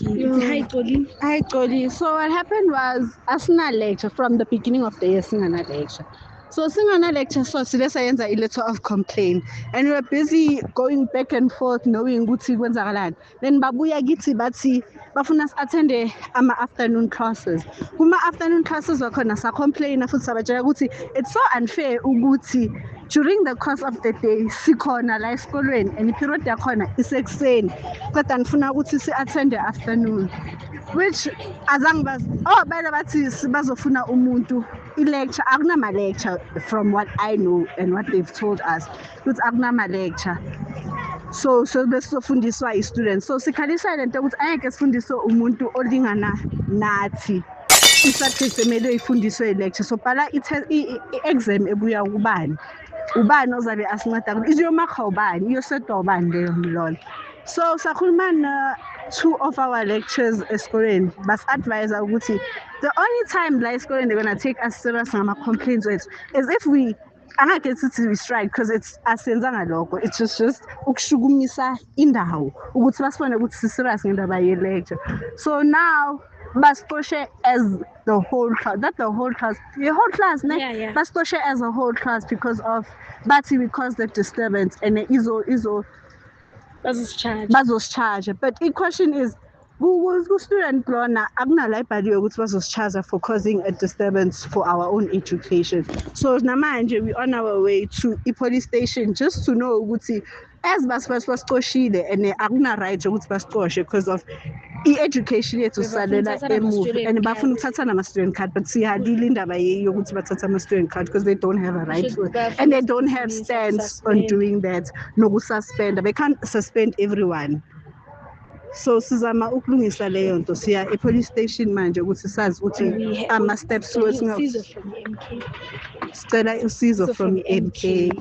Hi, Toli. Hi, Jody. So what happened was asina lecture from the beginning of the year. Singana lecture. So singana lecture. So today science a letter of complaint, and we were busy going back and forth, knowing ukuthi kwenzakalani. Then babuya githi bathi bafuna attend ama afternoon classes. Kuma afternoon classes wakhona sa complain futhi sabatshela ukuthi it's so unfair ukuthi during the course of the day sikhona la esikolweni and period yakhona isekuseni kodwa nifuna ukuthi si-attend afternoon, which azange bale bathi bazofuna umuntu i-lecture. Akunama-lecture from what I know and what they've told us ukuthi akunama-lecture. So besizofundiswa i-students, so sikhalisa lento ukuthi angeke sifundiswe umuntu olingana nathi i-subject emele ifundiswe i-lecture. So bhala i-exam ebuya kubani, ubani ozabe asinceda, izoyomakha ubani, iyosetwa ubani leyo mlolo. So sakhuluma two of our lectures esikoleni bas-advise ukuthi the only time la esikoleni they're gonna take us serious ngama-complaints wethu is if we angeke sithi we strike, because it's asenzanga lokho, it's just ukushukumisa indawo ukuthi basibone ukuthi si-serious ngendaba ye-lecture. So now basixoshe as the whole class, not the whole class, the whole class, ne? Yeah. Basixoshe as a whole class because of bathi we caused the disturbance and izo bazosicharge. But the question is, ku-student lona akunala ibhaliwe ukuthi bazosicharge for causing a disturbance for our own education. So namanje we on our way to i-police station just to know ukuthi as basicoshile and akuna right ukuthi basicoshe because of i-education yethu salela emuva and bafuna ukuthatha nama-student card, but siyalile indaba yokuthi bathatha ama-student card because they don't have a right to it and they don't have stance on doing that nokususpenda. They can't suspend everyone. So sizama ukulungisa leyo nto, siya e-police station manje ukuthi sazi ukuthi ama-steps sicela usizo from MK.